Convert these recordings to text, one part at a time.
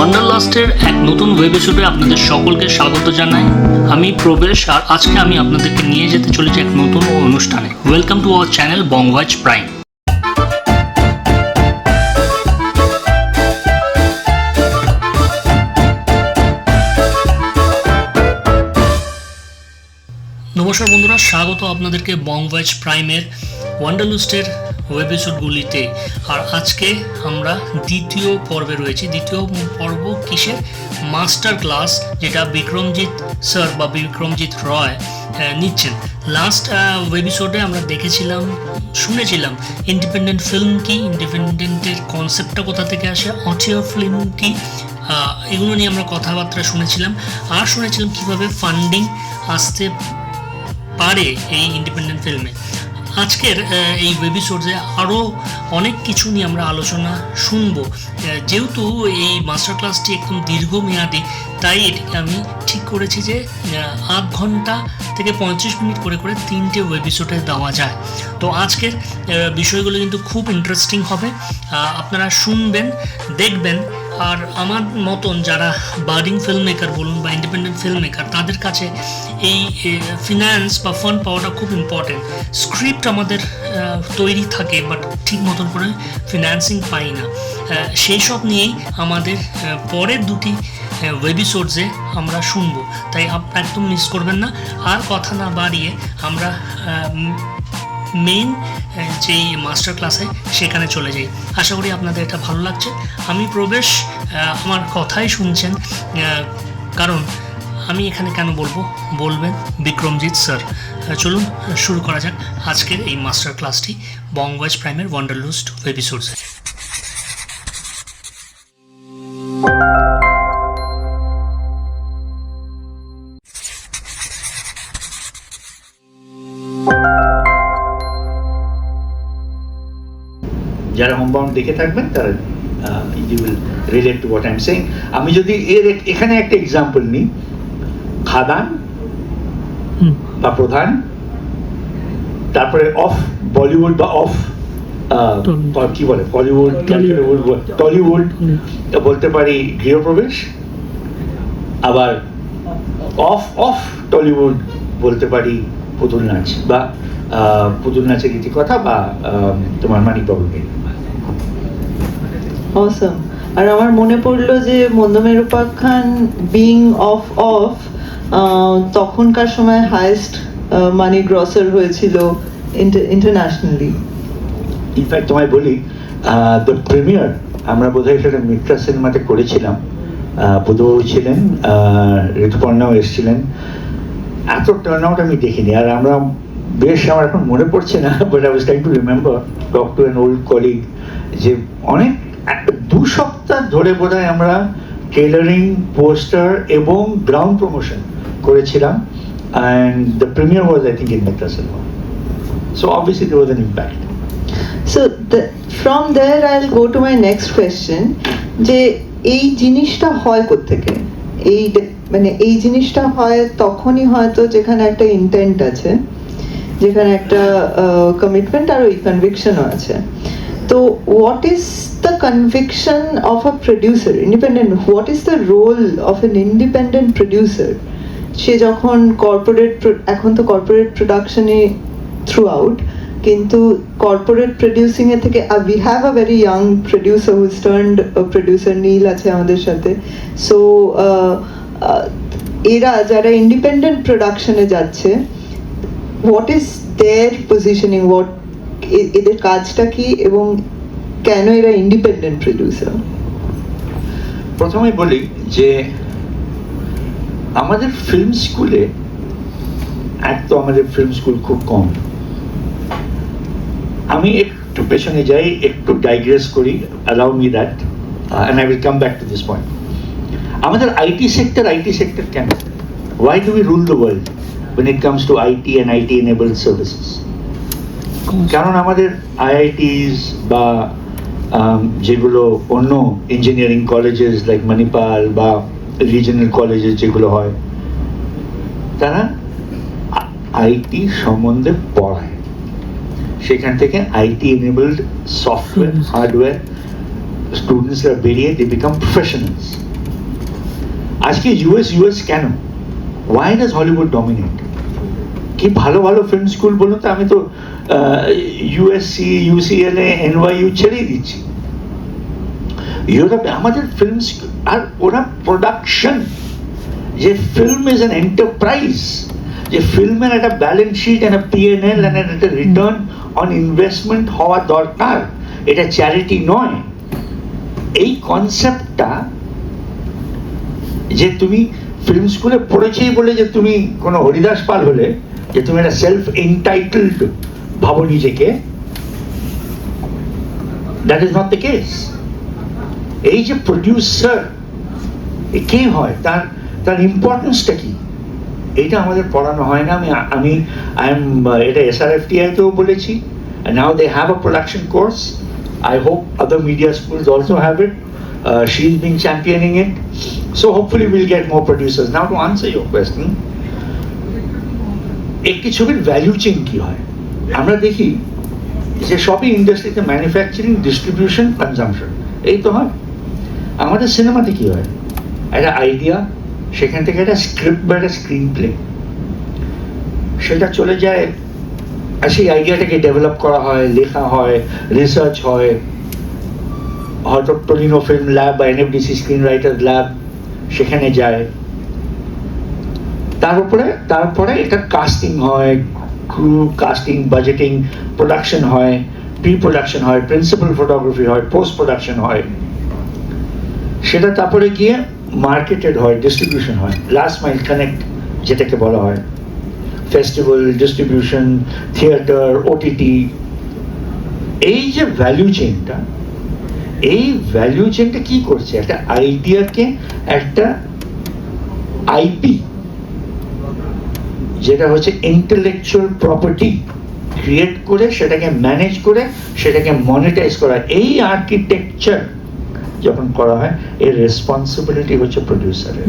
ওয়ান্ডারলাস্টের এক নতুন ওয়েব এপিসোডে আপনাদের সকলকে স্বাগত জানাই। আমি প্রবেশ, আর আজকে আমি আপনাদেরকে নিয়ে যেতে চলেছি এক নতুন অনুষ্ঠানে। Welcome to our channel Bongwatch Prime. নমস্কার বন্ধুরা, স্বাগত আপনাদেরকে বংওয়াচ প্রাইমের ওয়ান্ডারলাস্টের ওয়েব এপিসোডগুলিতে। আর আজকে আমরা দ্বিতীয় পর্বে রয়েছি। দ্বিতীয় পর্ব কিসের? মাস্টার ক্লাস, যেটা বিক্রমজিৎ স্যার বা বিক্রমজিৎ রয় নিচ্ছেন। লাস্ট ওয়েব এপিসোডে আমরা দেখেছিলাম, শুনেছিলাম ইন্ডিপেন্ডেন্ট ফিল্ম কি, ইন্ডিপেন্ডেন্টের কনসেপ্টটা কোথা থেকে আসে, অডিও ফিল্ম কি, এগুলো নিয়ে আমরা কথাবার্তা শুনেছিলাম। আর শুনেছিলাম কীভাবে ফান্ডিং আসতে পারে এই ইন্ডিপেন্ডেন্ট ফিল্মে। আজকের এই ওয়েবিসোডে আরও অনেক কিছু নিয়ে আমরা আলোচনা শুনবো। যেহেতু এই মাস্টার ক্লাসটি একদম দীর্ঘমেয়াদী, তাই এটিকে আমি ঠিক করেছি যে আধ ঘন্টা থেকে 35 মিনিট করে করে 3টে ওয়েবিসোডে দেওয়া যায়। তো আজকের বিষয়গুলো কিন্তু খুব ইন্টারেস্টিং হবে, আপনারা শুনবেন, দেখবেন। আর আমার মতন যারা বার্ডিং ফিল্ম মেকার বলুন বা ইন্ডিপেন্ডেন্ট ফিল্ম মেকার, তাদের কাছে এই ফিনান্স বা ফান্ড পাওয়াটা খুব ইম্পর্টেন্ট। স্ক্রিপ্ট আমাদের তৈরি থাকে, বাট ঠিক মতন করে ফিনান্সিং পাই না। সেই সব নিয়েই আমাদের পরের দুটি ওয়েবিসোডসে আমরা শুনবো, তাই আপনারা একদম মিস করবেন না। আর কথা না বাড়িয়ে আমরা মেইন যেই মাস্টার ক্লাসে সেখানে চলে যাই। আশা করি আপনাদের এটা ভালো লাগছে। আমি প্রবেশ, আমার কথাই শুনছেন, কারণ আমি এখানে কেন বলবো, বলবেন বিক্রমজিৎ স্যার। চলুন শুরু করা যাক আজকের এই মাস্টার ক্লাসটি বংওয়াচ প্রাইমের ওয়ান্ডারলাস্ট এপিসোডসে। যারা হোমবাউন্ড দেখে থাকবেন তারা you will relate to what I am saying. আমি যদি এখানে একটা এক্সাম্পল নিই, খাদান বা প্রধান, তারপরে অফ বলিউড বা অফ কি বলে বলিউড, টলিউড বলতে পারি গৃহপ্রবেশ, আবার অফ অফ টলিউড বলতে পারি পুতুল নাচ বা পুতুল নাচের রীতিকথা বা তোমার মানিকবাবুকে। অসম। আর আমার মনে পড়লো যে মন্দমের উপাখ্যান বিং অফ অফ তখনকার সময় হাইয়েস্ট মানি গ্রসার হয়েছিল ইন্টারন্যাশনালি। ইনফ্যাক্ট তোমায় বলি, দ্য প্রিমিয়ার আমরা বোধহয় সেটা মিত্রা সিনেমাতে করেছিলাম, বুধবাবু ছিলেন, ঋতুপর্ণাও এসেছিলেন। এত টার্ন আউট আমি দেখিনি। আর আমরা বেশ, আমার এখন মনে পড়ছে না, but I was trying to remember, talk to an old colleague, যে অনেক 2 সপ্তাহ ধরে বোধহয় আমরা টেলারিং, পোস্টার এবং গ্রাউন্ড প্রমোশন করেছিলাম। And the premiere was I think in Mitra cinema, so obviously there was an impact. So from there I'll go to my next question, যে এই জিনিসটা হয় কোত্থেকে? এই মানে এই জিনিসটা হয় তখনই হয়তো যেখানে একটা ইন্টেন্ট আছে, যেখানে একটা কমিটমেন্ট আর ওই কনভিকশনও আছে। তো what is the conviction of a producer, independent? What is the role of an independent producer? সে যখন কর্পোরেট, এখন তো কর্পোরেট প্রোডাকশনে থ্রু আউট, কিন্তু কর্পোরেট প্রডিউসিং এর থেকে we have a very young producer who turned producer, Neel আছে আমাদের সাথে। সো এরা যারা ইন্ডিপেন্ডেন্ট প্রোডাকশনে যাচ্ছে, what is their positioning, what এদের কাজটা কি এবং কেন এরা ইন্ডিপেন্ডেন্ট প্রডিউসার? প্রথমে বলি যে আমাদের ফিল্ম স্কুলে, এক তো আমাদের ফিল্ম স্কুল খুব কম। আমি একটু পেছনে যাই, একটু ডাইগ্রেস করি, allow me that, and I will come back to this point. আমাদের আইটি সেক্টর কেন? Why do we rule the world when it comes to IT and IT enabled services? কারণ আমাদের IITs বা যেগুলো অন্য ইঞ্জিনিয়ারিং কলেজেস লাইক মণিপাল বা regional colleges যেগুলো হয়, তারা আইটি সম্বন্ধে পড়ায়। সেখান থেকে IT enabled সফটওয়্যার, হার্ডওয়্যার স্টুডেন্টসরা বেরিয়ে they become professionals আজকে ইউএস কেন? Why does Hollywood dominate? কি ভালো ভালো ফিল্ম স্কুল বলুন তো, আমি তো ইউএসসি, ইউসিএলএ, এনওয়াইইউ ছেড়েই দিচ্ছি। ইউরোপে আমাদের ফিল্ম আর ওরা প্রোডাকশন, যে ফিল্ম ইজ অ্যান এন্টারপ্রাইজ, যে ফিল্মের একটা ব্যালেন্স শিট, একটা পিএনএল, একটা রিটার্ন অন ইনভেস্টমেন্ট হওয়া দরকার, এটা চ্যারিটি নয়। এই কনসেপ্টটা যে তুমি ফিল্ম স্কুলে পড়েছেই বলে যে তুমি কোনো হরিদাস পাল হলে যে তুমি একটা সেলফ এন্টাইটেলড ভাবো নিজেকে, that is not the case. এই যে প্রডিউসার কে হয়, তার ইম্পর্টেন্সটা কি, এটা আমাদের পড়ানো হয় না। আমি এটা SRFTI তেও বলেছি, and now they have a production course. I hope other media schools also have it. She's been championing it, so hopefully we'll get more producers. Now to answer your question, একটি ছবির value chain কি হয়? আমরা দেখি যে সবই ইন্ডাস্ট্রিতে manufacturing, distribution, consumption, এই তো হয়। আমাদের সিনেমাতে কি হয়? একটা আইডিয়া, সেখান থেকে একটা স্ক্রিপ্ট বা একটা স্ক্রিন প্লে, সেটা চলে যায়, আর সেই আইডিয়াটাকে ডেভেলপ করা হয়, লেখা হয়, রিসার্চ হয়, হয়তো টলিনো ফিল্ম ল্যাব বা NFDC স্ক্রিন রাইটার ল্যাব সেখানে যায়। তারপরে এটা কাস্টিং হয়, ক্রু কাস্টিং, বাজেটিং, প্রোডাকশন হয়, প্রি প্রোডাকশন হয়, প্রিন্সিপাল ফটোগ্রাফি হয়, পোস্ট প্রোডাকশন হয়, সেটা তারপরে গিয়ে মার্কেটেড হয়, ডিস্ট্রিবিউশন হয়, লাস্ট মাইল কানেক্ট যেটাকে বলা হয়, ফেস্টিভ্যাল, ডিস্ট্রিবিউশন, থিয়েটার, OTT। এই যে ভ্যালু চেইনটা, এই ভ্যালু চেইনটা কি করছে? একটা আইডিয়াকে একটা আইপি, যেটা হচ্ছে ইন্টেলেকচুয়াল প্রপার্টি, ক্রিয়েট করে সেটাকে ম্যানেজ করে সেটাকে মনিটাইজ করা, এই আর্কিটেকচার যখন করা হয়, এর রেসপন্সিবিলিটি হচ্ছে প্রডিউসারের।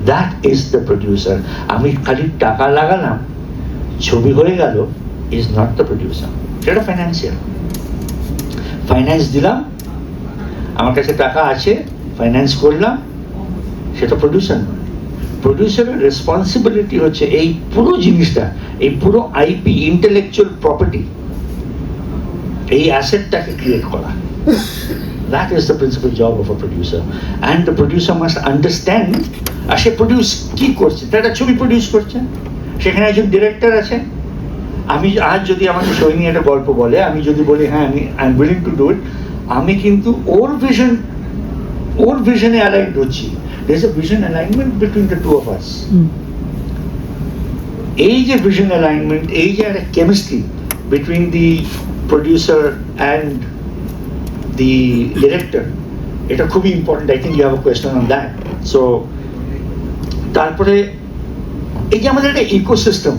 That is the producer. আমি খালি টাকা লাগালাম, ছবি হয়ে গেল, ইজ নট দ্য প্রডিউসার। সেটা ফাইন্যান্সিয়াল, ফাইন্যান্স দিলাম, আমার কাছে টাকা আছে, ফাইন্যান্স করলাম, সেটা প্রডিউসার নয়। প্রডিউসারের রেসপন্সিবিলিটি হচ্ছে এই পুরো জিনিসটা, এই পুরো আইপি, ইন্টেলেকচুয়াল প্রপার্টি, এই অ্যাসেটটাকে ক্রিয়েট করা। That is the principal job of a producer, and the producer must understand আসে প্রডিউস কি করছে। একটা ছবি প্রডিউস করছে, সেখানে একজন ডিরেক্টর আছে। আমি আজ যদি আমাকে সৈনী একটা গল্প বলে, আমি যদি বলি হ্যাঁ I am willing to do it, আমি কিন্তু ওর ভিশনে অ্যালাইন্ড হচ্ছি। there is a vision alignment between the two of us. এই যে vision alignment, এই যে একটা chemistry between the producer and the director, এটা খুবই important. I think you have a question on that. So তারপরে এই যে আমাদের একটা ইকোসিস্টেম,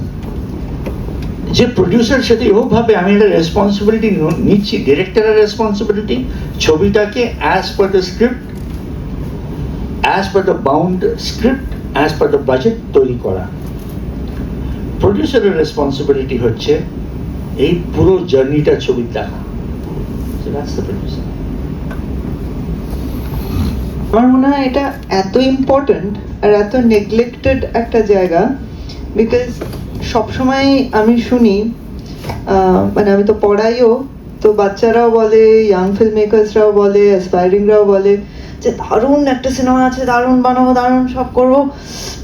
যে প্রডিউসার সাথে এভাবে আমি একটা রেসপন্সিবিলিটি নিচ্ছি, ডিরেক্টরের রেসপন্সিবিলিটি, ছবিটাকে as per the script, as per the bound script, as per the budget তৈরি করা। প্রডিউসারের রেসপন্সিবিলিটি হচ্ছে এই পুরো জার্নিটা ছবির দেখা। So that's the producer. আমার মনে হয় এটা এত ইম্পর্টেন্ট আর এত নেগলেক্টেড একটা জায়গা, বিকজ সবসময় আমি শুনি, মানে আমি তো পড়াইও, তো বাচ্চারাও বলে, ইয়াং ফিল্ম মেকার্সরাও বলে, অ্যাসপায়ারিংরাও বলে যে দারুণ একটা সিনেমা আছে, দারুণ বানাবো, দারুণ সব করবো,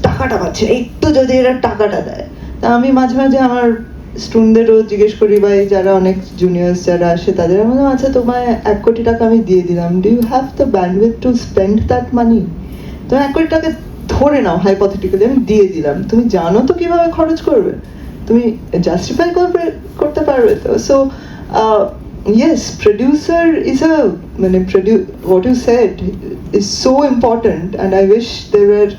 টাকাটা পাচ্ছে, একটু যদি এরা টাকাটা দেয়। তা আমি মাঝে মাঝে আমার স্টুডেন্টদেরও জিজ্ঞেস করি, বা যারা অনেক জুনিয়র্স যারা আসে তাদের মধ্যে, আচ্ছা তোমায় 1 কোটি টাকা আমি দিয়ে দিলাম, do you have the bandwidth to spend that money? তুমি 1 কোটি টাকা ধরে নাও, হাইপোথেটিক্যালি আমি দিয়ে দিলাম, তুমি জানো তো কিভাবে খরচ করবে, তুমি জাস্টিফাই করতে পারবে তো? So yes, producer is what you said is so important, and I wish there were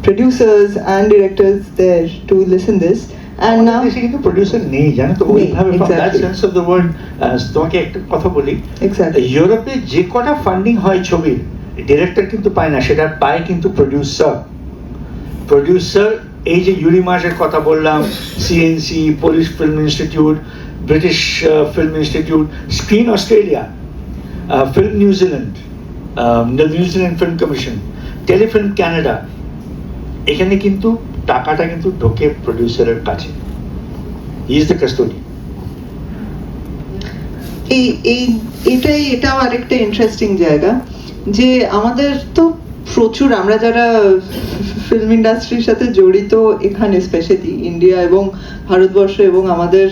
producers and directors there to listen this. And now কিন্তু প্রডিউসার নেই, জানো তো, ওইভাবে from that sense of the word। তোমাকে একটা কথা বলি, ইউরোপে যে কটা ফান্ডিং হয় ছবির, ডিরেক্টর কিন্তু পায় না, সেটা পায় কিন্তু প্রডিউসার। এই যে ইউরিমাসের কথা বললাম, CNC, Polish film institute, British Film Institute, Screen Australia, Film New Zealand, the New Zealand Film Commission, Telefilm Canada, এখানে কিন্তু টাকাটা কিন্তু ঢোকে প্রডিউসারের কাছে, হি ইজ দ্য কাস্টোডিয়ান। এটাও আরেকটা ইন্টারেস্টিং জায়গা যে আমাদের তো প্রচুর, আমরা যারা ফিল্ম ইন্ডাস্ট্রির সাথে জড়িত এখানে স্পেশালি ইন্ডিয়া এবং ভারতবর্ষ এবং আমাদের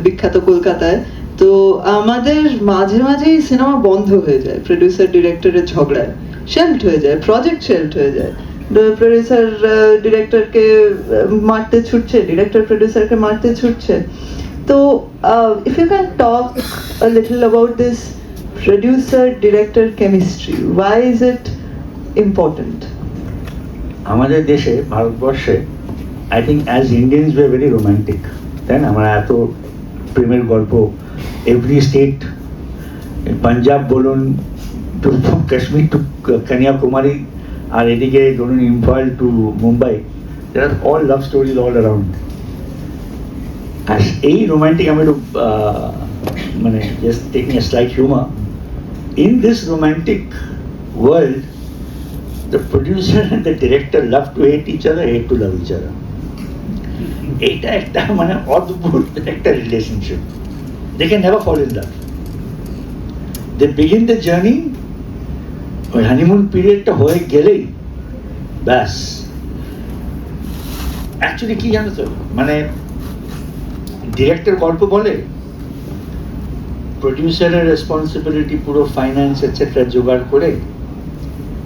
বিখ্যাত কলকাতায়, তো আমাদের মাঝে মাঝেই সিনেমা বন্ধ হয়ে যায় প্রডিউসার ডিরেক্টরের ঝগড়ায়, শেল্ড হয়ে যায়, প্রজেক্ট শেল্ড হয়ে যায়, প্রডিউসার ডিরেক্টরকে মারতে ছুটছে, ডিরেক্টর প্রডিউসারকে মারতে ছুটছে। So, if you can talk a little about this producer-director chemistry, why is it important? আমাদের দেশে, ভারতবর্ষে, I think as Indians we are very romantic, তাই না? আমরা এত প্রেমের গল্প, এভরি স্টেট, পাঞ্জাব বলুন টু কাশ্মীর টু কন্যাকুমারী, আর এদিকে ধরুন Imphal to Mumbai, there are all love stories all around. আর এই রোম্যান্টিক, আমি একটু মানে just taking a slight humour, in this romantic world the producer and the director love to hate each other, hate to love each other. এটা একটা মানে অদ্ভুত একটা relationship. They can never fall in love. They begin the journey, ওই honeymoon পিরিয়ডটা হয়ে গেলেই ব্যাস। Actually কি জানো তো, মানে ডিরেক্টর গল্প বলে, প্রডিউসারের রেসপন্সিবিলিটি পুরো ফাইন্যান্স এটসেট্রা জোগাড় করে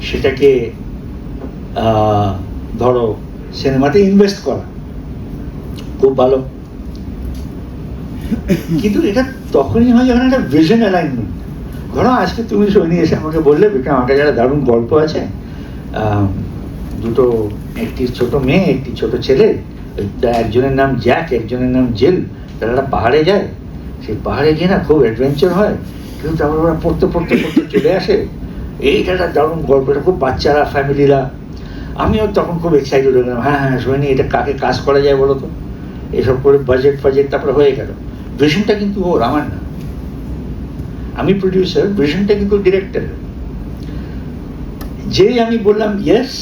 সেটাকে ধরো সিনেমাতে ইনভেস্ট করা, খুব ভালো। কিন্তু এটা তখনই হয় যখন একটা ভিশন অ্যালাইনমেন্ট। ধরো আজকে তুমি সৈনী এসে আমাকে বললে, বিক্রম আমার কাছে একটা দারুণ গল্প আছে, দুটো, একটি ছোট মেয়ে একটি ছোট ছেলে, একজনের নাম জ্যাক একজনের নাম জেল, তারা একটা পাহাড়ে যায়, সেই পাহাড়ে গিয়ে না খুব অ্যাডভেঞ্চার হয়, কিন্তু তারপর ওরা পড়তে পড়তে পড়তে চলে আসে। এইটা একটা দারুণ গল্প, এটা খুব বাচ্চারা, ফ্যামিলিরা। আমিও তখন খুব এক্সাইটেড হয়ে গেলাম, হ্যাঁ হ্যাঁ শোনি, এটা কাকে কাজ করা যায় বলো তো, এসব করে বাজেট ফাজেট, তারপরে হয়ে গেল। ভিশনটা কিন্তু ওর, আমার না, আমি প্রডিউসার, ভিশনটা কিন্তু ডিরেক্টরের। যেই আমি বললাম ইয়েস,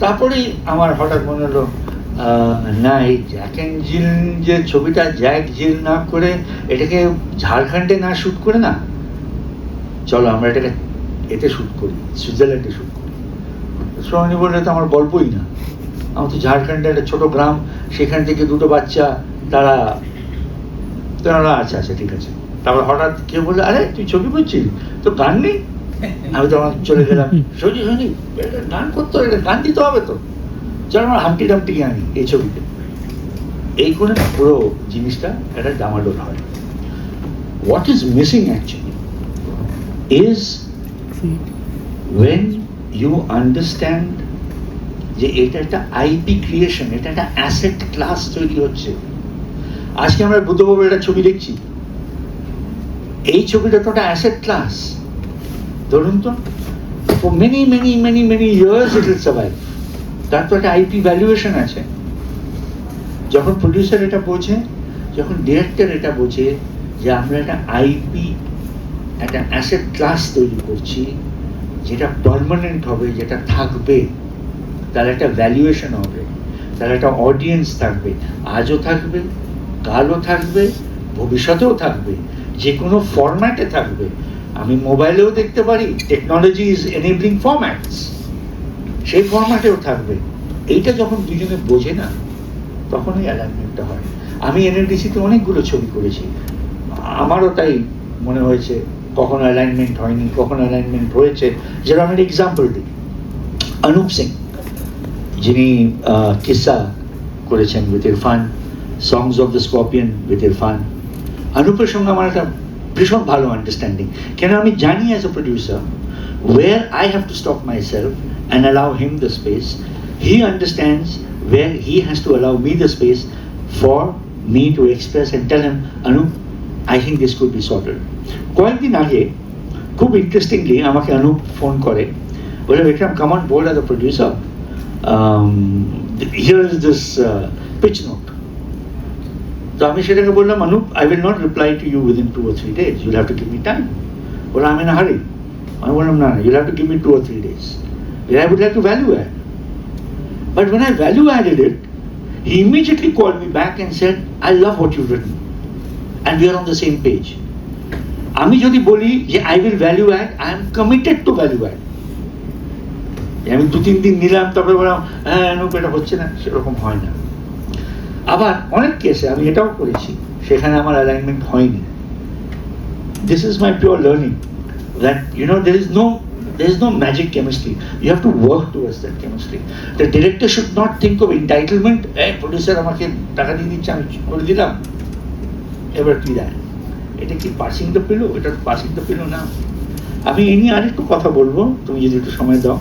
তারপরেই আমার হঠাৎ মনে হলো, না এই জ্যাক অ্যান্ড জিল যে ছবিটা, জ্যাক জিল না করে এটাকে ঝাড়খণ্ডে না শ্যুট করে না, চলো আমরা এটাকে এতে শ্যুট করি, সুইজারল্যান্ডে শ্যুট করি। সোহানি বললে তো আমার গল্পই না, আমার তো ঝাড়খণ্ডে একটা ছোট গ্রাম, সেখান থেকে দুটো বাচ্চা, তারা আচ্ছা আচ্ছা ঠিক আছে। তারপর হঠাৎ কেউ বললো, আরে তুই ছবি করছিস, তো গান নেই? আমি তখন চলে গেলাম, সোনি গান করতে হবে, গান দিতে হবে তো, চলো আমার হামটি ডামটি আনি এই ছবিতে। এই করে না পুরো জিনিসটা একটা ডামাডোল হয়। What is missing actually is when you understand যে এটা একটা আইপি ক্রিয়েশন, এটা একটা অ্যাসেট ক্লাস তৈরি হচ্ছে। আজকে আমরা বুদ্ধবাবুর একটা ছবি দেখছি, এই ছবিটা তো একটা অ্যাসেট ক্লাস। ধরুন তো, for many many many many years it will survive, তার তো একটা আইপি ভ্যালুয়েশন আছে। যখন প্রডিউসার এটা বোঝে, যখন ডিরেক্টর এটা বোঝে যে আমরা একটা আইপি, একটা অ্যাসেট ক্লাস তৈরি করছি, যেটা পার্মানেন্ট হবে, যেটা থাকবে, তার একটা ভ্যালুয়েশন হবে, তার একটা অডিয়েন্স থাকবে, আজও থাকবে, কালও থাকবে, ভবিষ্যতেও থাকবে, যে কোনো ফরম্যাটে থাকবে। আমি মোবাইলেও দেখতে পারি, টেকনোলজি ইজ এনেবলিং ফরম্যাটস, সেই ফরম্যাটেও থাকবে। এইটা যখন দুজনে বোঝে না, তখনই অ্যালাইনমেন্টটা হয়। আমি এনএলডিসিতে অনেকগুলো ছবি করেছি, আমারও তাই মনে হয়েছে কখনো অ্যালাইনমেন্ট হয়নি, কখনো অ্যালাইনমেন্ট হয়েছে। যেটা আমি এক্সাম্পল দিই, অনুপ সিং যিনি কিসা করেছেন with Irfan, songs of the scorpion with Irfan, অনুপের সঙ্গে আমার একটা ভীষণ ভালো আন্ডারস্ট্যান্ডিং। কেন আমি জানি as a producer where I have to stop myself and allow him the space. He understands where he has to allow me the space for me to express and tell him, Anup, I think this could be sorted. কয়েকদিন আগে খুব interestingly আমাকে Anup phone করে, বলে Vikram come on board as a producer, here is this pitch note. তো আমি সেটাকে বললাম, Anup, I will not reply to you within 2 or 3 days, you'll have to give me time. বলে আমি না হারি, I want him, no, you'll have to give me 2 or 3 days. Then I would like to value add. But when I value added it, he immediately called me back and said, I love what you've written. And we are on the same page. আমি যদি বলি যে I will value add, I am committed to value add. আমি 2-3 দিন নিলাম, তারপরে বললাম হ্যাঁ এটা হচ্ছে না, সেরকম হয় না। আবার অনেক কেসে আমি এটাও করেছি, সেখানে আমার অ্যালাইনমেন্ট হয়নি। This is my pure learning, that there is no magic chemistry. You have to work towards that chemistry. The director should not think of entitlement. Producer আমাকে টাকা দিয়ে দিচ্ছে, আমি করে দিলাম, এবার কি দেয়, এটা কি পাসিং দ্য পিলো? এটা পাসিং দ্য পিলো না। আমি এই নিয়ে আরেকটু কথা বলবো, তুমি যদি একটু সময় দাও।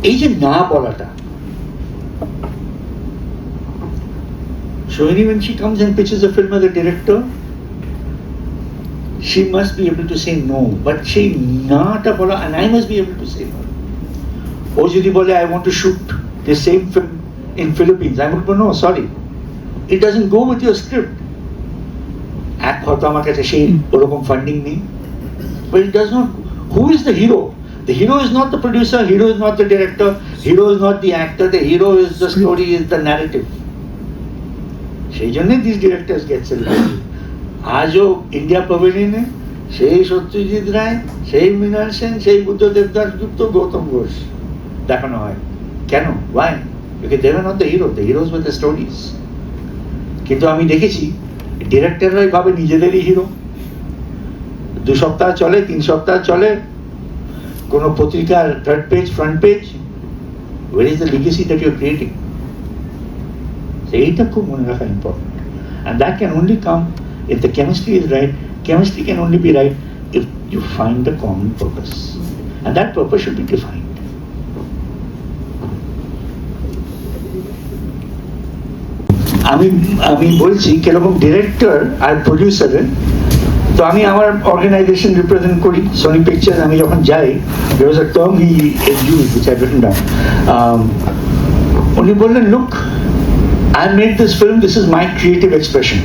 এই যে না বলাটা, Sohini, when she comes and pitches a film as a director, she must be able to say no, but she naata bola, and I must be able to say no. Or jodi bole I want to shoot the same film in Philippines, I would go no, sorry, it doesn't go with your script. Ek hoyto amar kache sei orokom funding nei, but it does not. Who is the hero? The hero is not the producer, hero is not the director, hero is not the actor, the hero is the story, is the narrative. সেই জন্যে this directors gate celebrated. আজও India প্যাভিলিয়নে সেই সত্যজিৎ রায়, সেই মৃণাল সেন, সেই বুদ্ধদেব দাশগুপ্ত, গৌতম ঘোষ দেখানো হয়। কেন? Why? Because they are not the hero, the heroes with the stories. কিন্তু আমি দেখেছি ডিরেক্টররাই ভাবে নিজেদেরই হিরো। 2 সপ্তাহ চলে, 3 সপ্তাহ চলে, কোনো পত্রিকার 3rd page, front page, where is the legacy that you are creating? এইটা খুব মনে রাখা important, and that can only come if the chemistry is right. Chemistry can only be right if you find the common purpose, and that purpose should be defined. আমি বলছি কিরকম director আর প্রডিউসারের, তো আমি আমার অর্গানাইজেশন রিপ্রেজেন্ট করি, Sony pictures. আমি যখন যাই, there was a term he used which I've written down. উনি বললেন, look, I made this film, this is my creative expression.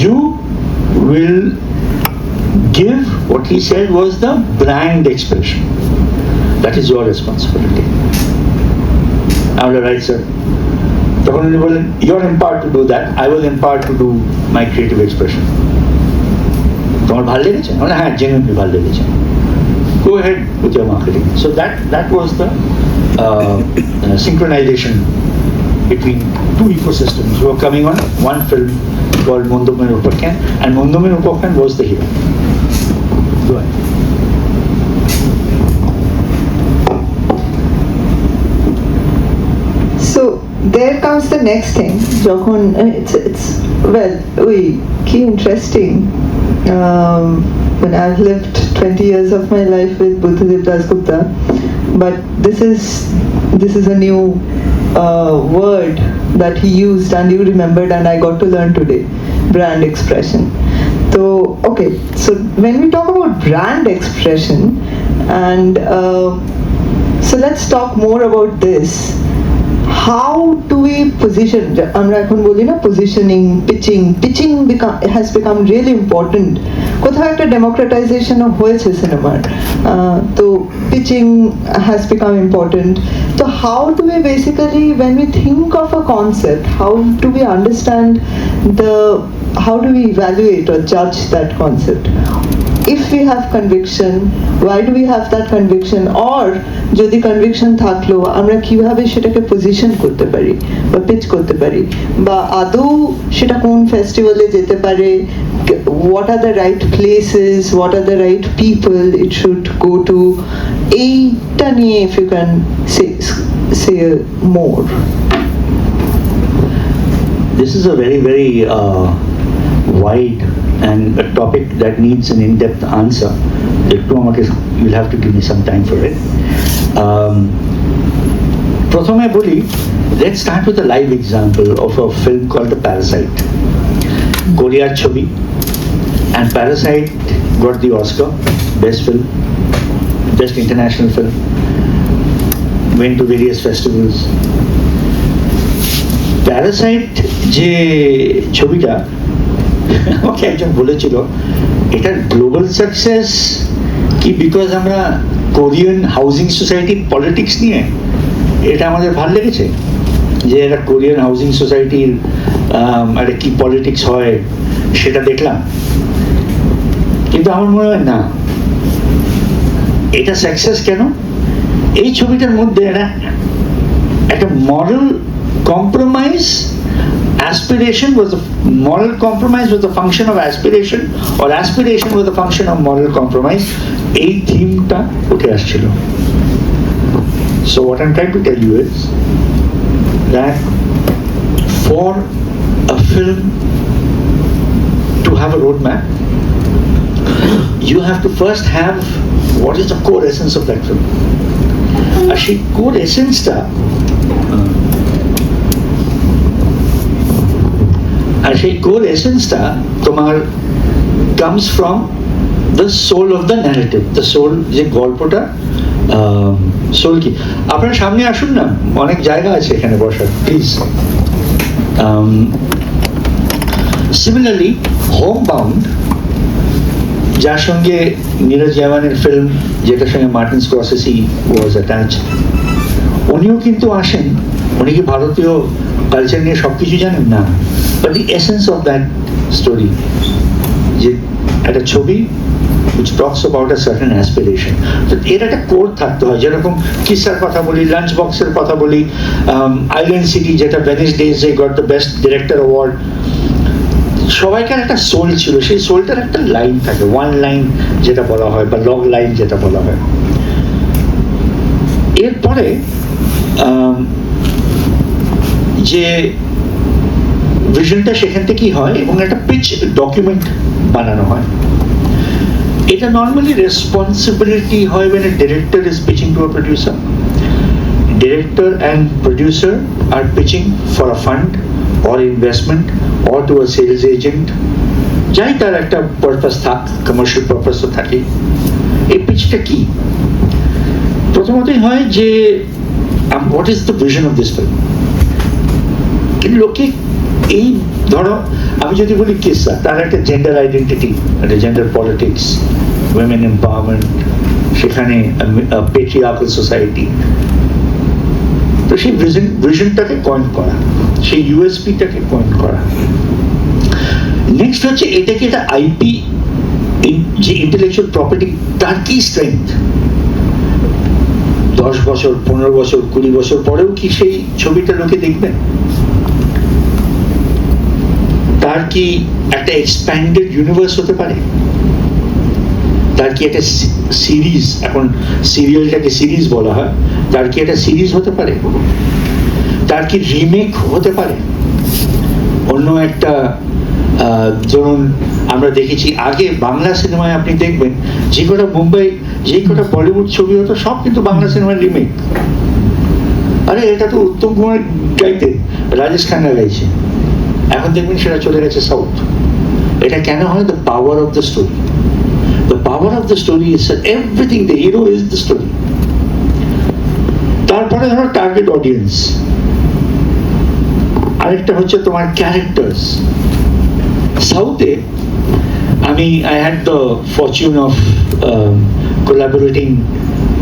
You will give, what he said was the brand expression. That is your responsibility. I was right, sir. তখন উনি বললেন, you're empowered to do that, I was empowered to do my creative expression. তোমার ভালো লেগেছে? হ্যাঁ, genuinely ভালো লেগেছে। Go ahead with your marketing. So that was the synchronization between 2 ecosystems who were coming on one film called Mondomen Upakyan, and Mondomen Upakyan was the hero. Go ahead. So there comes the next thing. যখন it's well, key interesting. When I've lived 20 years of my life with Buddhadev Dasgupta, but this is a new word that he used and you remembered and I got to learn today, brand expression. So okay, so when we talk about brand expression, and so let's talk more about this. How do we position? আমরা এখন বলি না positioning, pitching has become really important. কোথাও একটা democratization হয়েছে সিনেমার, তো pitching has become important. So how do we basically, when we think of a concept, how do we understand how do we evaluate or judge that concept? If we have conviction, why do we have that conviction? Or যদি conviction থাকলো, আমরা কিভাবে সেটাকে position করতে পারি বা pitch করতে পারি, বা আদৌ সেটা কোন ফেস্টিভ্যালে যেতে পারে, what are the right places, what are the right people it should go to, এইটা নিয়ে if you can say more. This is a very, very wide and a topic that needs an in-depth answer. You'll have to give me some time for it. প্রথমে বলি, let's start with a live example of a film called The Parasite. Korean ছবি, and Parasite got the Oscar, best film, best international film, went to various festivals. Parasite যে ছবিটা, আমাকে একজন বলেছিল এটা global success কি বিকজ আমরা Korean housing সোসাইটির পলিটিক্স নিয়ে, এটা আমাদের ভালো লেগেছে যে একটা কোরিয়ান হাউজিং সোসাইটির একটা কি পলিটিক্স হয় সেটা দেখলাম। কিন্তু আমার মনে হয় না এটা সাকসেস। কেন? এই ছবিটার মধ্যে একটা মরাল compromise, aspiration was the moral compromise was the function of aspiration, or aspiration was the function of moral compromise. এই থিমটা উঠে আসছিল। So what I'm trying to tell you is that for a film to have a roadmap, you have to first have what is the core essence of that film. আর সেই core essence-টা তোমার comes from the soul of the narrative, the soul, যে গল্পটা soul কি। আপনারা সামনে আসুন না, অনেক জায়গা আছে এখানে বসার, প্লিজ। সিমিলারলি হোম বাউন্ড, যার সঙ্গে নীরজ জায়মানের ফিল্ম, যেটার সঙ্গে মার্টিন স্করসেসি ওয়াজ অ্যাটাচড, উনিও কিন্তু আসেন। উনি কি ভারতীয় কালচার নিয়ে সবকিছু জানেন না, but the essence of that story, যে একটা ছবি which talks about a certain aspiration, তো এর একটা কোর থাকতে হয়। যেরকম কিসার কথা বলি, লাঞ্চ বক্সের কথা বলি, আইল্যান্ড সিটি যেটা Venice days got the best director award, সবাইকার একটা সোল ছিল। সেই সোলটার একটা লাইন থাকে, ওয়ান লাইন যেটা বলা হয়, বা লং লাইন যেটা বলা হয়। এরপরে যে ভিশনটা সেখান থেকেই হয়, এবং একটা পিচ ডকুমেন্ট বানানো হয়। এটা নর্মালি রেসপন্সিবিলিটি হয় when a director is pitching to a producer. Director and producer are pitching for a fund or investment or to a sales agent. যাই তার একটা পারপাস থাক, কমার্শিয়াল পারপাস তো থাকে। এই পিচটা কি? প্রথমতই হয় যে what is the vision of this film? কিন্তু লোকে এই ধরো, আমি যদি বলি কিসা, তার একটা জেন্ডার আইডেন্টিটি, একটা জেন্ডার পলিটিক্স, উইমেন এম্পাওয়ারমেন্ট, সেখানে পেট্রিয়ার্কাল সোসাইটি, তো সেই ভিশনটাকে কয়েন করা, সেই ইউএসপিটাকে কয়েন করা। নেক্সট হচ্ছে এটাকে একটা আইপি, যে ইন্টেলেকচুয়াল প্রপার্টি, তার কি স্ট্রেংথ, 10 বছর 15 বছর 20 বছর পরেও কি সেই ছবিটা লোকে দেখবেন? তার কি একটা এক্সপ্যান্ডেড ইউনিভার্স হতে পারে? তার কি একটা সিরিজ, এখন সিরিয়ালটাকে সিরিজ বলা হয়, তার কি একটা সিরিজ হতে পারে? তার কি রিমেক হতে পারে? অন্য একটা, ধরুন আমরা দেখেছি আগে বাংলা সিনেমায়, আপনি দেখবেন যে কটা মুম্বাই, যে কটা বলিউড ছবি হতো, সব কিন্তু বাংলা সিনেমার রিমেক। আরে এটা তো উত্তম কুমার গাইতে, রাজেশ খান্না গাইছে, এখন দেখবেন সেটা চলে গেছে সাউথ। এটা কেন হয়? The power of the story. The power of the story is everything, the hero is the story. তারপরে ধরো টার্গেট অডিয়েন্স, আরেকটা হচ্ছে তোমার ক্যারেক্টার্স। সাউথে I had the fortune of collaborating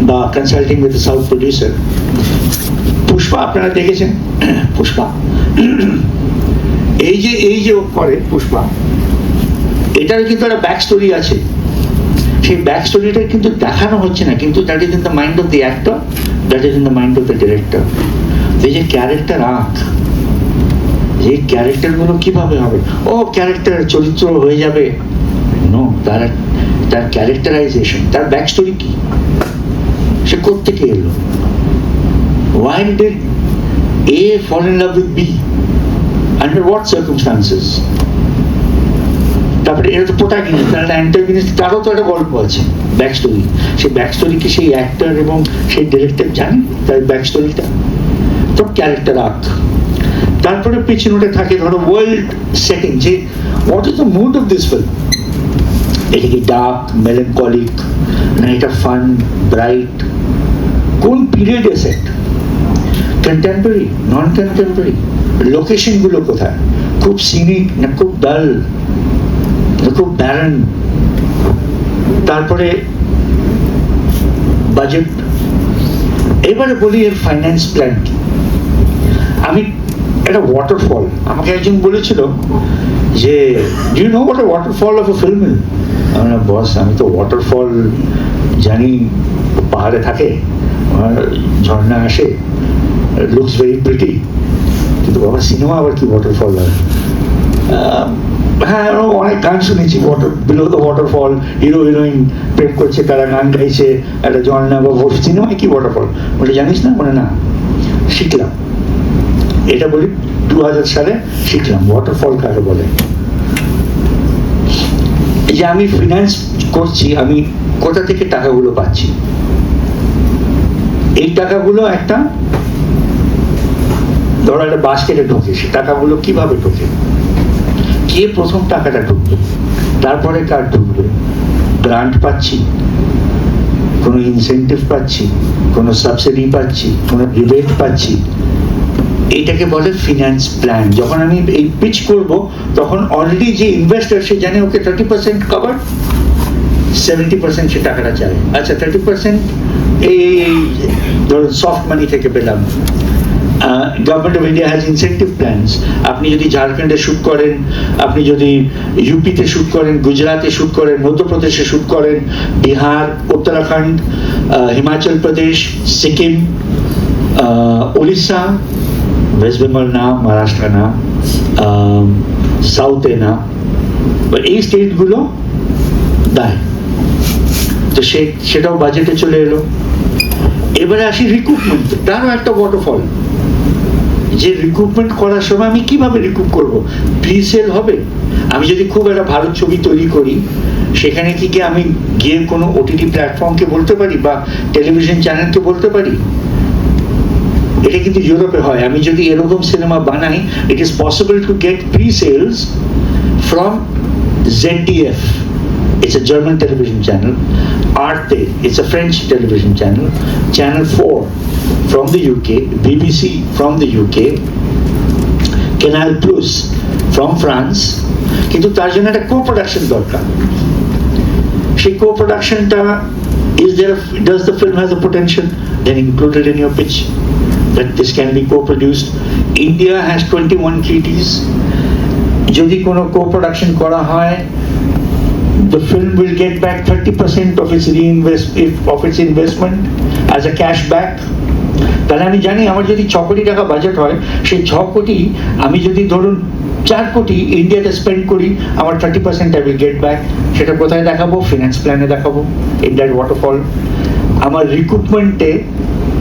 বা consulting with the south producer. Pushpa আপনারা দেখেছেন? পুষ্পা এই যে করে পুষ্পা, এটার কিন্তু একটা ব্যাক স্টোরি আছে। সেই ব্যাক স্টোরিটা কিন্তু দেখানো হচ্ছে না, কিন্তু that is in the mind of the actor, that is in the mind of the director. এই যে ক্যারেক্টার আঁক, এই ক্যারেক্টারগুলো কিভাবে হবে? ও ক্যারেক্টার চরিত্র হয়ে যাবে, নো, তার ক্যারেক্টারাইজেশন, তার ব্যাক স্টোরি কি, সে কোত্থেকে এলো, why did A fall in love with B, under what circumstances? তারপরে এটা তো প্রোটাগনিস্ট, তার অ্যান্টাগনিস্ট, তারও তো একটা গল্প আছে, ব্যাক স্টোরি। সেই ব্যাক স্টোরি কি সেই অ্যাক্টর এবং সেই ডিরেক্টর জানেন তার ব্যাক স্টোরিটা? তো ক্যারেক্টার আর্ক। তারপরে পিছনে থাকে ধরো ওয়ার্ল্ড সেটিং, যে what is the mood of this film. এটা কি ডার্ক, মেলানকলিক, না এটা ফান, ব্রাইট, কোন পিরিয়ডে সেট, কন্টেম্পোরারি, নন কন্টেম্পোরারি, লোকেশনগুলো কোথায়, খুব সিনিক না খুব ডাল, খুব ব্যারান। তারপরে বাজেট। এবারে বলি এর ফাইন্যান্স প্ল্যান কি। আমি একটা ওয়াটারফল, আমাকে একজন বলেছিল যে do you know what a waterfall of a film. Boss আমি তো ওয়াটারফল জানি, পাহাড়ে থাকে, ঝর্ণা আসে, লুকস ভেরি প্রিটি, কিন্তু বাবা সিনেমা আবার কি ওয়াটারফল হয়। হ্যাঁ অনেক গান শুনেছি, below the waterfall, hero heroine প্রেম করছে, তারা গান গাইছে, একটা ঝর্ণা বা সিনেমায় কি ওয়াটারফল বলে জানিস না, মানে না। শিখলাম, এটা বলি 2000 সালে শিখলাম ওয়াটারফল কাকে বলে। যে আমি ফিনান্স করছি, আমি কোথা থেকে টাকাগুলো পাচ্ছি। এই টাকাগুলো একটা ধরো একটা বাস্কেটে ঢোকে, সে টাকাগুলো কিভাবে ঢোকে, কে প্রথম টাকাটা ঢুকবে, তারপরে কার ঢুকবে, গ্রান্ট পাচ্ছি, কোনো ইনসেন্টিভ পাচ্ছি, কোনো সাবসিডি পাচ্ছি, কোনো রিবেট পাচ্ছি, এইটাকে বলে ফিনান্স প্ল্যান। যখন আমি এই পিচ করব তখন অলরেডি যে ইনভেস্টার সে জানে ওকে 30% কভার, 70% সে টাকাটা চায়। আচ্ছা 30% এই ধরুন সফট মানি থেকে পেলাম। Government of India has incentive plans. আপনি যদি ঝাড়খণ্ডে শুট করেন, আপনি যদি ইউপিতে শুট করেন, গুজরাটে শুট করেন, মধ্যপ্রদেশে শুট করেন, বিহার, উত্তরাখণ্ড, হিমাচল প্রদেশ, সিকিম, উড়িষ্যা, ওয়েস্ট বেঙ্গল না, মহারাষ্ট্র না, সাউথে না, এই স্টেটগুলো দেয়, তো সেটাও বাজেটে চলে এলো। এবারে আসি রিক্রুটমেন্ট, তারও একটা ওয়াটারফল। যে রিক্রুটমেন্ট করার সময় আমি কিভাবে রিক্রুট করব, প্রি সেল হবে। আমি যদি খুব একটা ভালো ছবি তৈরি করি, সেখানে কি আমি গিয়ে কোনো ওটিটি প্ল্যাটফর্মকে বলতে পারি বা টেলিভিশন চ্যানেলকে বলতে পারি। এটা কিন্তু ইউরোপে হয়। আমি যদি এরকম সিনেমা বানাই, it is possible to get pre sales from ZDF, it's a German television channel, Arte, it's a French television channel, Channel 4 from the UK, BBC from the UK, Canal Plus from France, কিন্তু তার জন্য একটা co-production দরকার। সেই co-productionটা does the film has a potential, then included in your pitch that this can be co-produced. India has 21 treaties. যদি কোনো co-production করা হয়, the film will get back 30% of its investment as a cash back. তাহলে আমি জানি আমার যদি 6 কোটি টাকা বাজেট হয়, সেই 6 কোটি আমি যদি ধরুন 4 কোটি ইন্ডিয়াতে স্পেন্ড করি, আমার 30% I will get back. সেটা কোথায় দেখাবো? ফিনান্স প্ল্যানে দেখাবো, ইন দ্যাট ওয়াটারফল। আমার রিক্রুটমেন্টে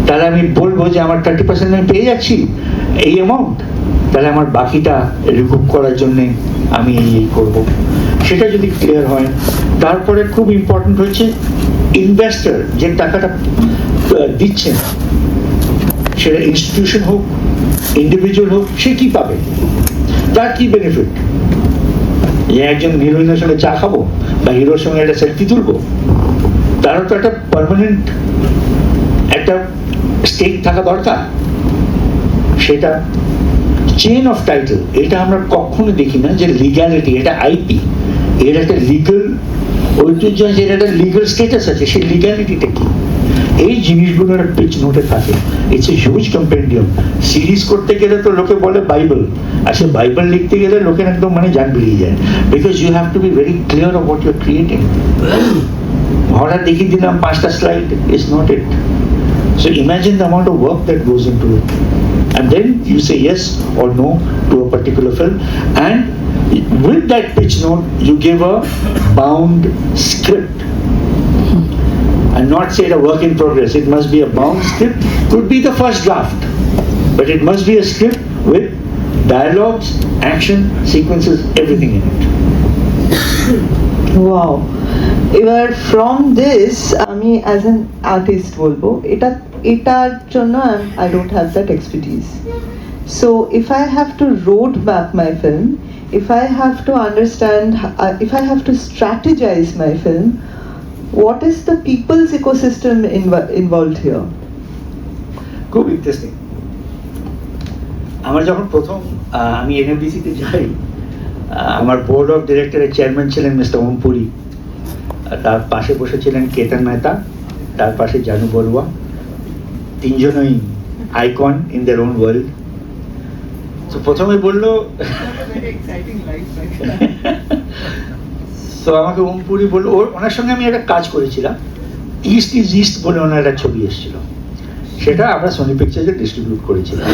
তাহলে আমি বলবো যে আমার 30% আমি পেয়ে যাচ্ছি এই অ্যামাউন্ট, তাহলে আমার বাকিটা রিকুপ করার জন্যে আমি এই করবো। সেটা যদি ক্লিয়ার হয়, তারপরে খুব ইম্পর্টেন্ট হচ্ছে ইনভেস্টর যে টাকাটা দিচ্ছেন, সেটা ইনস্টিটিউশন হোক, ইন্ডিভিজুয়াল হোক, সে কি পাবে, তার কি বেনিফিট। যে একজন হিরোইনের সঙ্গে চা খাবো বা হিরোর সঙ্গে একটা সেলফি তুলবো, তারও তো একটা পার্মানেন্ট একটা স্টেক থাকা দরকার। সেটা চেইন অফ টাইটেল, এটা আমরা কখনো দেখি না যে লিগ্যালিটি, এটা আইপি, এর একটা লিগাল ঐতিহ্য আছে, এর একটা লিগাল স্ট্যাটাস আছে, সেই লিগ্যালিটিটা কি, এই জিনিসগুলোর পিচ নোটে থাকে। It's a huge compendium. Series করতে গেলে তো লোকে বলে বাইবেল, আর সে বাইবেল লিখতে গেলে লোকের একদম মানে জান বেরিয়ে যায়, because you have to be very clear of what you are creating. হঠাৎ দেখিয়ে দিলাম 5টা slide, is not it. So imagine the amount of work that goes into it, and then you say yes or no to a particular film, and with that pitch note you give a bound script and not say a work in progress. It must be a bound script. Could be the first draft, but it must be a script with dialogues, action sequences, everything in it. Wow. এবার from this আমি as an artist বলবো, এটার জন্য I don't have that expertise. So if I have to road map my film, if I have to understand, if I have to strategize my film, what is the people's ecosystem involved here? খুব interesting. আমার যখন প্রথম আমি NFDC তে যাই, আমার board of ডিরেক্টরের chairman ছিলেন মিস্টার ওম পুরী, তার পাশে বসেছিলেন কেতন মেহতা, তার পাশে জানু বড়ুয়া, তিনজনই icon in their own world. তো প্রথমে বললো তো আমাকে ওম পুরী বললো, ওনার সঙ্গে আমি একটা কাজ করেছিলাম, ইস্ট ইজ ইস্ট বলে ওনার একটা ছবি এসেছিল, সেটা আমরা সোনি পিকচার্সে ডিস্ট্রিবিউট করেছিলাম।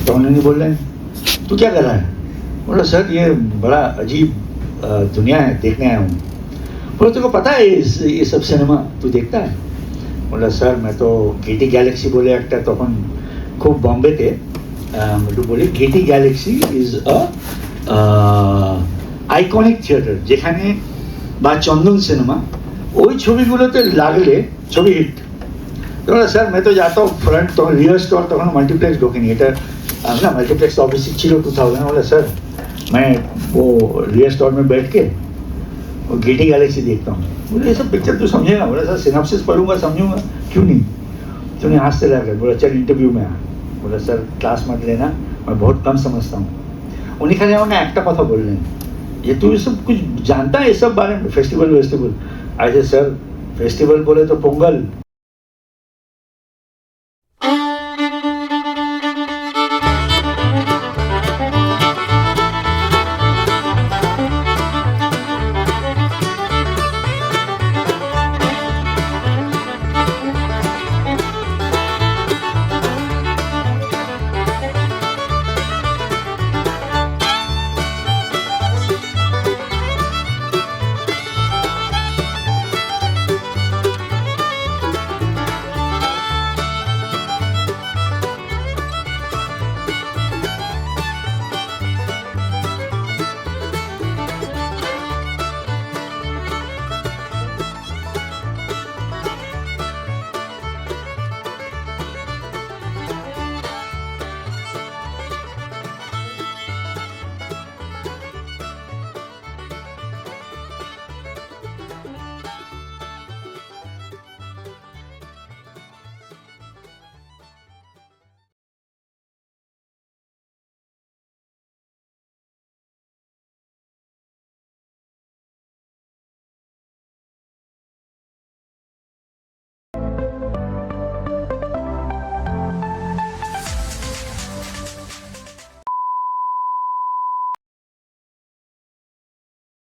তখন উনি বললেন तू क्या कर रहा है? बोला सर ये बड़ा अजीब दुनिया है, देखने आया हूँ। बोला तेरे को पता है ये सब सिनेमा तू देखता है? बोला सर मैं तो गेटी गैलेक्सी बोले একটা তখন খুব বম্বেতে একটু বলি, Getty Galaxy is iconic theatre, যেখানে বা চন্দন সিনেমা ওই ছবিগুলোতে লাগলে ছবি হিট। बोला सर मैं तो जाता हूँ फ्रंट, तখন रियर स्टॉल তখন मल्टीप्लेक्स ঢোকেনি, এটা ना मल्टीप्लेक्स ऑफिस चिलो 2000। बोला सर मैं वो रियर स्टॉल में बैठ के वो गेटी गैलेक्सी देखता हूँ। बोले ये सब पिक्चर तू समझेगा? बोला सर सिनॉप्सिस पढ़ूंगा समझूंगा, क्यों नहीं? तो उन्हें हंसते लगे, बोला चल इंटरव्यू में आ। बोला सर क्लास मत लेना, मैं बहुत कम समझता हूँ। उन्हीं खाली उन्हें একটা কথা বললেন, ये तू ये सब कुछ जानता है ये सब बारे में, फेस्टिवल वेस्टिवल? ऐसे सर फेस्टिवल बोले तो पोंगल,